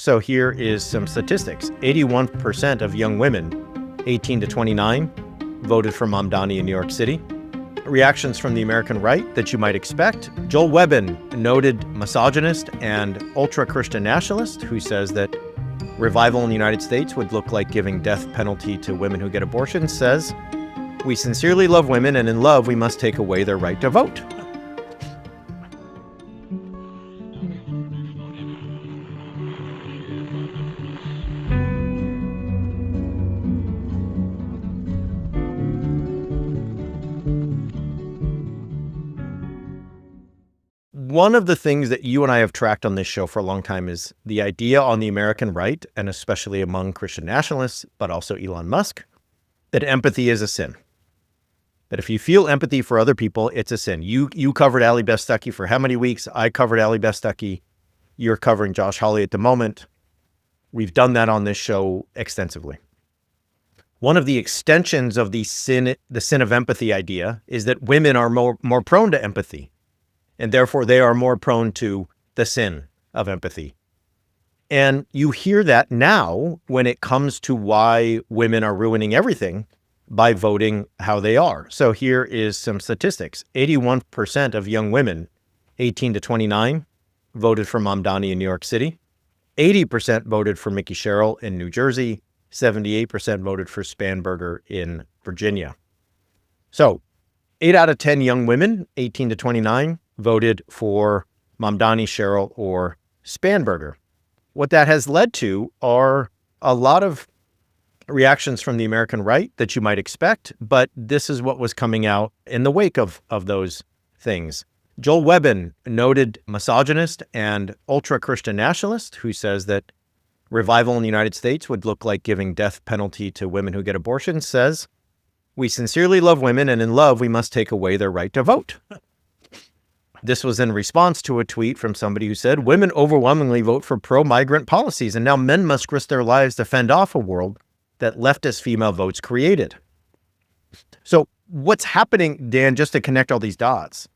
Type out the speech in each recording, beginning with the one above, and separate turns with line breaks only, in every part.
So here is some statistics. 81% of young women, 18 to 29, voted for Mamdani in New York City. Reactions from the American right that you might expect. Joel Wein, noted misogynist and ultra-Christian nationalist, who says that revival in the United States would look like giving death penalty to women who get abortions, says, "We sincerely love women, and in love we must take away their right to vote." One of the things that you and I have tracked on this show for a long time is the idea on the American right, and especially among Christian nationalists, but also Elon Musk, that empathy is a sin. That if you feel empathy for other people, it's a sin. You covered Allie Beth Stuckey for how many weeks? I covered Allie Beth Stuckey. You're covering Josh Hawley at the moment. We've done that on this show extensively. One of the extensions of the sin of empathy idea is that women are more prone to empathy, and therefore they are more prone to the sin of empathy. And you hear that now when it comes to why women are ruining everything by voting how they are. So here is some statistics. 81% of young women, 18 to 29, voted for Mamdani in New York City. 80% voted for Mickey Sherrill in New Jersey. 78% voted for Spanberger in Virginia. So 8 out of 10 young women, 18 to 29, voted for Mamdani, Sherrill, or Spanberger. What that has led to are a lot of reactions from the American right that you might expect, but this is what was coming out in the wake of those things. Joel Wein, noted misogynist and ultra-Christian nationalist, who says that revival in the United States would look like giving death penalty to women who get abortions, says, "We sincerely love women, and in love we must take away their right to vote." This was in response to a tweet from somebody who said, "Women overwhelmingly vote for pro-migrant policies, and now men must risk their lives to fend off a world that leftist female votes created." So what's happening, Dan, just to connect all these dots,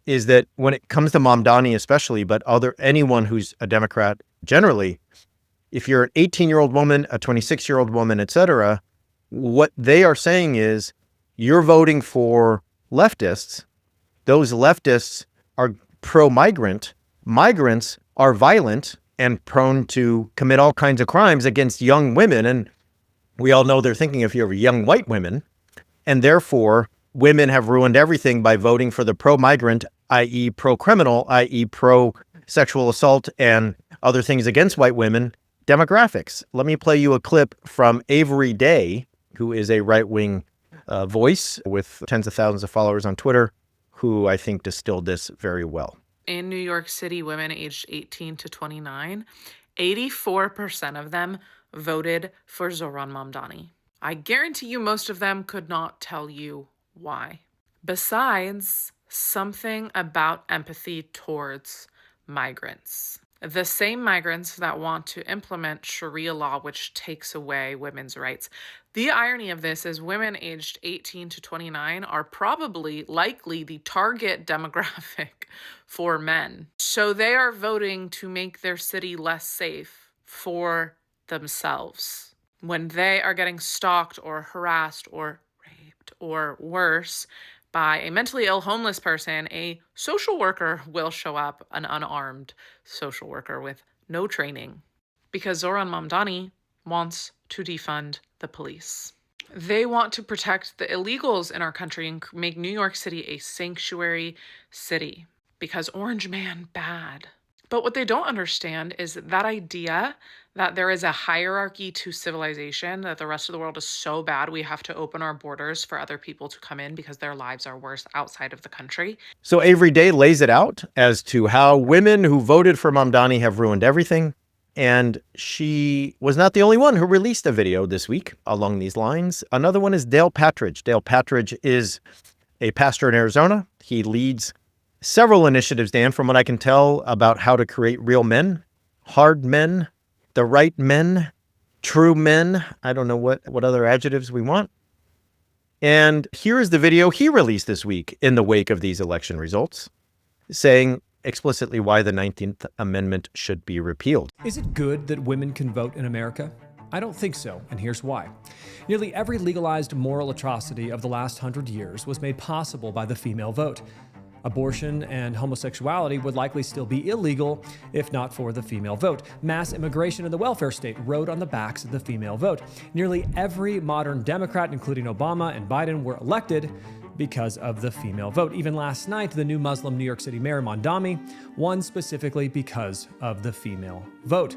is that when it comes to Mamdani especially, but anyone who's a Democrat generally, if you're an 18-year-old woman, a 26-year-old woman, et cetera, what they are saying is you're voting for leftists. Those leftists are pro-migrant. Migrants are violent and prone to commit all kinds of crimes against young women. And we all know they're thinking if you're young white women. And therefore, women have ruined everything by voting for the pro-migrant, i.e. pro-criminal, i.e. pro-sexual assault and other things against white women demographics. Let me play you a clip from Avery Day, who is a right-wing voice with tens of thousands of followers on Twitter, who I think distilled this very well.
In New York City, women aged 18 to 29, 84% of them voted for Zohran Mamdani. I guarantee you most of them could not tell you why. Besides, something about empathy towards migrants. The same migrants that want to implement Sharia law, which takes away women's rights. The irony of this is women aged 18 to 29 are likely the target demographic for men. So they are voting to make their city less safe for themselves when they are getting stalked or harassed or raped or worse by a mentally ill homeless person. A social worker will show up, an unarmed social worker with no training, because Zohran Mamdani wants to defund the police. They want to protect the illegals in our country and make New York City a sanctuary city because Orange Man bad. But what they don't understand is that idea that there is a hierarchy to civilization, that the rest of the world is so bad we have to open our borders for other people to come in because their lives are worse outside of the country.
So Avery Day lays it out as to how women who voted for Mamdani have ruined everything. And she was not the only one who released a video this week along these lines. Another one is Dale Patridge. Dale Patridge is a pastor in Arizona. He leads several initiatives, Dan, from what I can tell, about how to create real men, hard men, the right men, true men. I don't know what other adjectives we want. And here is the video he released this week in the wake of these election results, saying explicitly why the 19th Amendment should be repealed.
Is it good that women can vote in America? I don't think so, and here's why. Nearly every legalized moral atrocity of the last 100 years was made possible by the female vote. Abortion and homosexuality would likely still be illegal if not for the female vote. Mass immigration in the welfare state rode on the backs of the female vote. Nearly every modern Democrat, including Obama and Biden, were elected because of the female vote. Even last night, the new Muslim New York City mayor, Mamdani, won specifically because of the female vote.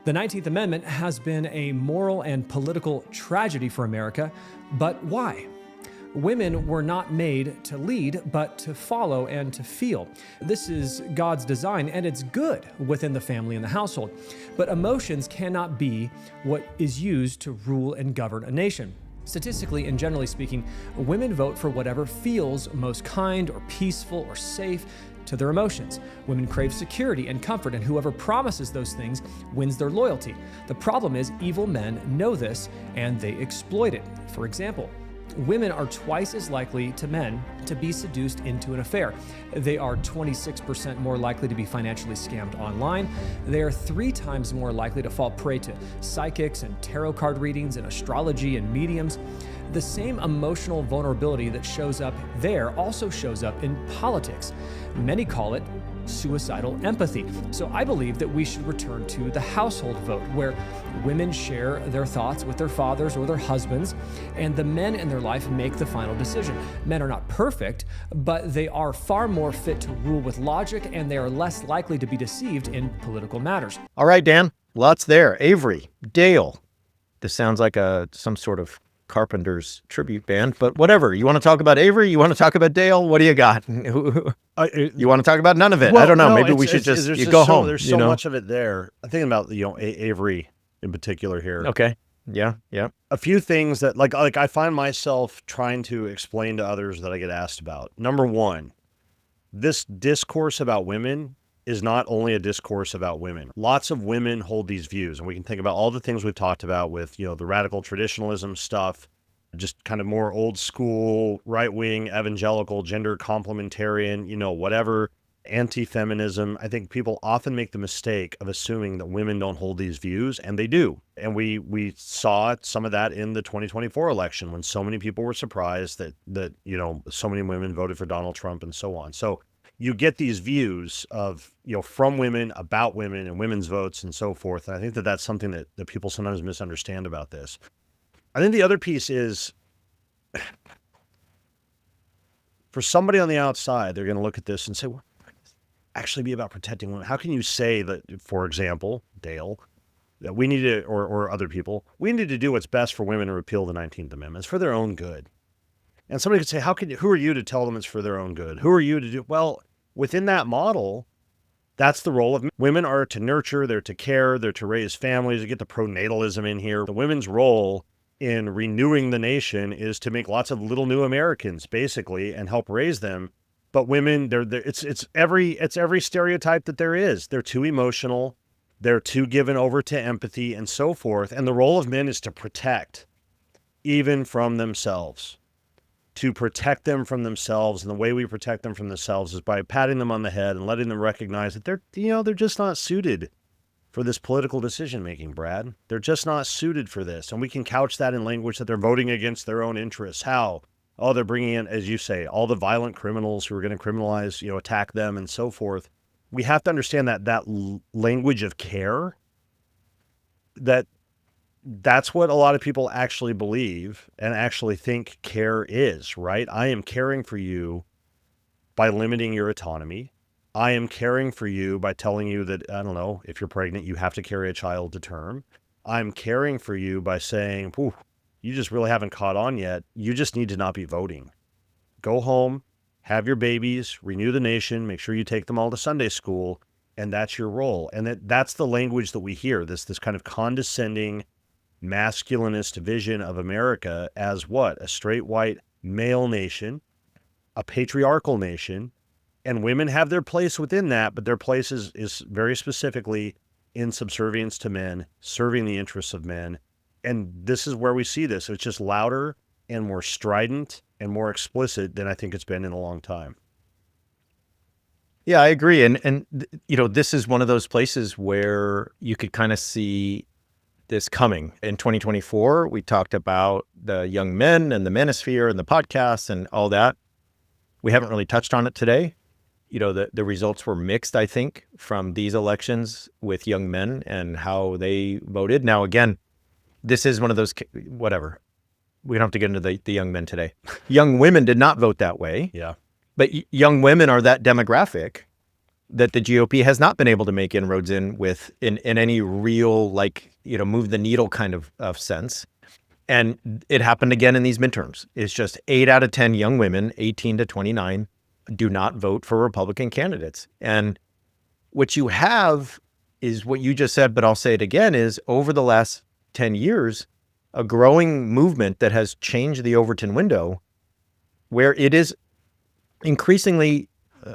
The 19th Amendment has been a moral and political tragedy for America, but why? Women were not made to lead, but to follow and to feel. This is God's design, and it's good within the family and the household. But emotions cannot be what is used to rule and govern a nation. Statistically and generally speaking, women vote for whatever feels most kind or peaceful or safe to their emotions. Women crave security and comfort, and whoever promises those things wins their loyalty. The problem is evil men know this, and they exploit it. For example, women are twice as likely to men to be seduced into an affair. They are 26% more likely to be financially scammed online. They are 3 times more likely to fall prey to psychics and tarot card readings and astrology and mediums. The same emotional vulnerability that shows up there also shows up in politics. Many call it suicidal empathy. So I believe that we should return to the household vote, where women share their thoughts with their fathers or their husbands, and the men in their life make the final decision. Men are not perfect, but they are far more fit to rule with logic, and they are less likely to be deceived in political matters.
All right, Dan, lots there. Avery, Dale. This sounds like some sort of Carpenter's tribute band, but whatever. You want to talk about Avery? You want to talk about Dale? What do you got? You want to talk about none of it?
Well,
I don't know.
no,
Maybe we should just go home.
There's so much of it there. I'm thinking about Avery in particular here.
Okay. Yeah.
A few things that like I find myself trying to explain to others that I get asked about. Number one, this discourse about women is not only a discourse about women. Lots of women hold these views, and we can think about all the things we've talked about with, the radical traditionalism stuff, just kind of more old school, right-wing, evangelical, gender complementarian, whatever, anti-feminism. I think people often make the mistake of assuming that women don't hold these views, and they do. And we saw some of that in the 2024 election when so many people were surprised that so many women voted for Donald Trump and so on. So you get these views of, from women, about women and women's votes and so forth. And I think that that's something that people sometimes misunderstand about this. I think the other piece is, for somebody on the outside, they're going to look at this and say, well, actually be about protecting women. How can you say that, for example, Dale, that we need to, or other people, we need to do what's best for women and repeal the 19th Amendment? It's for their own good. And somebody could say, who are you to tell them it's for their own good? Who are you to do? Well, within that model, that's the role of women are to nurture, they're to care, they're to raise families. You get the pronatalism in here. The women's role in renewing the nation is to make lots of little new Americans, basically, and help raise them. But women, it's every stereotype that there is. They're too emotional, they're too given over to empathy and so forth. And the role of men is to protect, even from themselves. To protect them from themselves, and the way we protect them from themselves is by patting them on the head and letting them recognize that they're just not suited for this political decision making, Brad. They're just not suited for this, and we can couch that in language that they're voting against their own interests. How? Oh, they're bringing in, as you say, all the violent criminals who are going to criminalize, attack them and so forth. We have to understand that language of care, that's what a lot of people actually believe and actually think care is, right? I am caring for you by limiting your autonomy. I am caring for you by telling you that, I don't know, if you're pregnant, you have to carry a child to term. I'm caring for you by saying, you just really haven't caught on yet. You just need to not be voting. Go home, have your babies, renew the nation, make sure you take them all to Sunday school, and that's your role. And that's the language that we hear, this kind of condescending, masculinist vision of America as what? A straight white male nation, a patriarchal nation, and women have their place within that, but their place is very specifically in subservience to men, serving the interests of men. And this is where we see this. It's just louder and more strident and more explicit than I think it's been in a long time.
Yeah, I agree. This is one of those places where you could kind of see this coming. In 2024, we talked about the young men and the manosphere and the podcasts and all that. We haven't really touched on it today. The results were mixed, I think, from these elections with young men and how they voted. Now, again, this is one of those, whatever. We don't have to get into the young men today. Young women did not vote that way.
Yeah.
But young women are that demographic that the GOP has not been able to make inroads in any real, move the needle kind of sense. And it happened again in these midterms. It's just 8 out of 10 young women, 18 to 29, do not vote for Republican candidates. And what you have is what you just said, but I'll say it again, is over the last 10 years, a growing movement that has changed the Overton window, where it is increasingly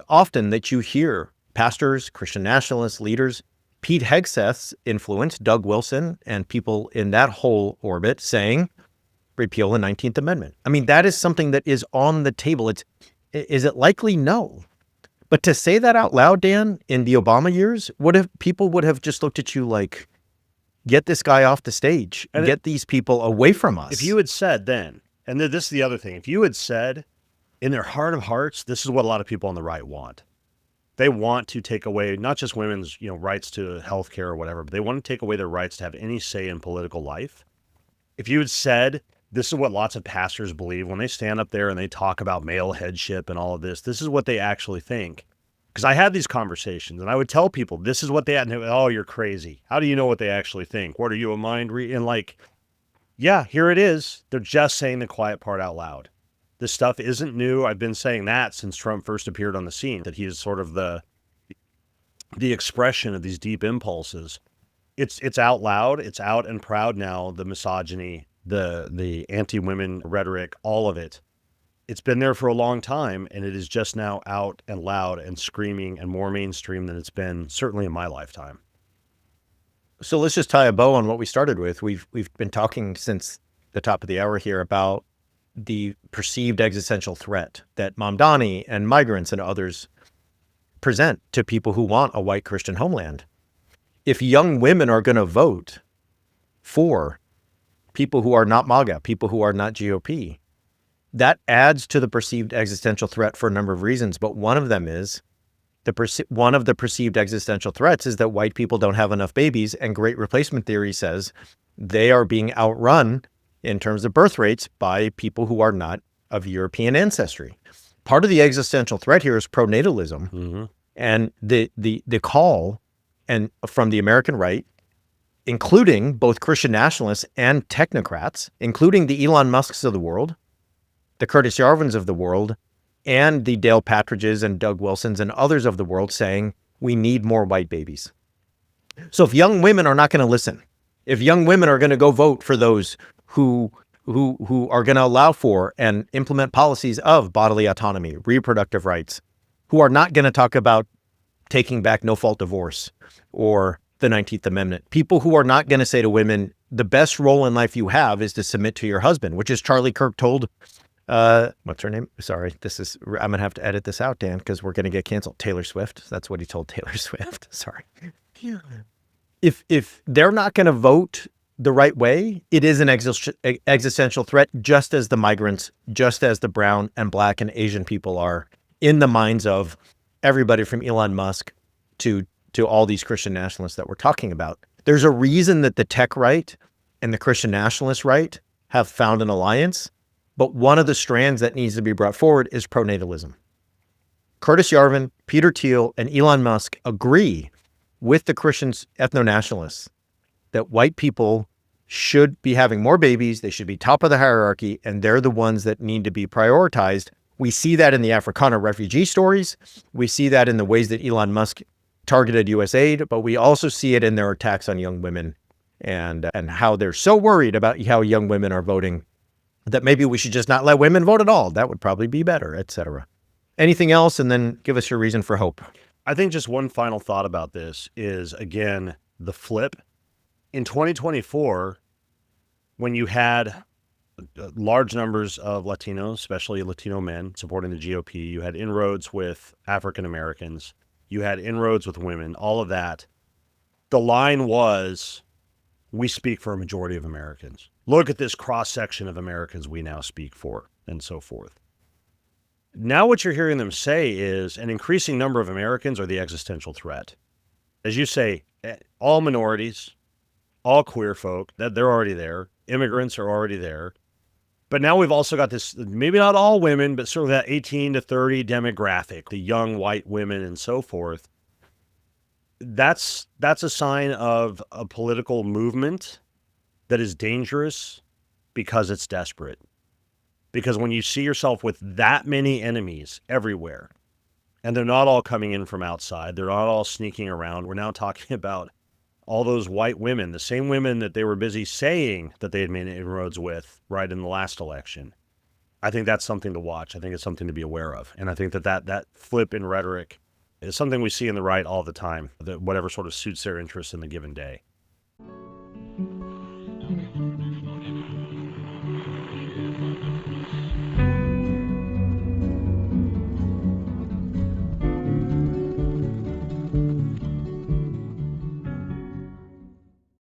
often that you hear pastors, Christian nationalists, leaders, Pete Hegseth's influence, Doug Wilson, and people in that whole orbit saying, repeal the 19th Amendment. I mean, that is something that is on the table. Is it likely? No. But to say that out loud, Dan, in the Obama years, people would have just looked at you like, get this guy off the stage and get these people away from us.
If you had said then, and this is the other thing, if you had said in their heart of hearts, this is what a lot of people on the right want. They want to take away not just women's, rights to health care or whatever, but they want to take away their rights to have any say in political life. If you had said, this is what lots of pastors believe when they stand up there and they talk about male headship and all of this is what they actually think. Because I had these conversations and I would tell people, this is what they had. And they, oh, you're crazy. How do you know what they actually think? What are you, a mind read? And yeah, here it is. They're just saying the quiet part out loud. This stuff isn't new. I've been saying that since Trump first appeared on the scene, that he is sort of the expression of these deep impulses. It's out loud. It's out and proud now, the misogyny, the anti-women rhetoric, all of it. It's been there for a long time, and it is just now out and loud and screaming and more mainstream than it's been certainly in my lifetime.
So let's just tie a bow on what we started with. We've been talking since the top of the hour here about the perceived existential threat that Mamdani and migrants and others present to people who want a white Christian homeland. If young women are going to vote for people who are not MAGA, people who are not GOP, that adds to the perceived existential threat for a number of reasons. But one of them is one of the perceived existential threats is that white people don't have enough babies, and great replacement theory says they are being outrun in terms of birth rates by people who are not of European ancestry. Part of the existential threat here is pronatalism,
Mm-hmm.
and the call and from the American right, including both Christian nationalists and technocrats, including the Elon Musks of the world, the Curtis Yarvins of the world, and the Dale Patridges and Doug Wilsons and others of the world saying we need more white babies. So if young women are not going to listen, if young women are going to go vote for those who are going to allow for and implement policies of bodily autonomy, reproductive rights, who are not going to talk about taking back no-fault divorce or the 19th Amendment, people who are not going to say to women, the best role in life you have is to submit to your husband, which is Charlie Kirk told, what's her name? Sorry, I'm going to have to edit this out, Dan, because we're going to get canceled. Taylor Swift. That's what he told Taylor Swift. Sorry. If they're not going to vote the right way, it is an existential threat, just as the migrants, just as the brown and black and Asian people are in the minds of everybody from Elon Musk to all these Christian nationalists that we're talking about. There's a reason that the tech right and the Christian nationalist right have found an alliance, but one of the strands that needs to be brought forward is pronatalism. Curtis Yarvin, Peter Thiel, and Elon Musk agree with the Christian ethno-nationalists that white people should be having more babies, they should be top of the hierarchy, and they're the ones that need to be prioritized. We see that in the Africana refugee stories. We see that in the ways that Elon Musk targeted U.S. aid, but we also see it in their attacks on young women and how they're so worried about how young women are voting that maybe we should just not let women vote at all. That would probably be better, etc. Anything else? And then give us your reason for hope.
I think just one final thought about this is, again, the flip. In 2024, when you had large numbers of Latinos, especially Latino men, supporting the GOP. You had inroads with African Americans. You had inroads with women, all of that. The line was, we speak for a majority of Americans. Look at this cross-section of Americans we now speak for, and so forth. Now what you're hearing them say is an increasing number of Americans are the existential threat. As you say, all minorities, all queer folk, that they're already there. Immigrants are already there. But now we've also got this, maybe not all women, but sort of that 18 to 30 demographic, the young white women and so forth. That's a sign of a political movement that is dangerous because it's desperate. Because when you see yourself with that many enemies everywhere, and they're not all coming in from outside, they're not all sneaking around. We're now talking about all those white women, the same women that they were busy saying that they had made inroads with right in the last election. I think that's something to watch. I think it's something to be aware of. And I think that flip in rhetoric is something we see in the right all the time, that whatever sort of suits their interests in the given day.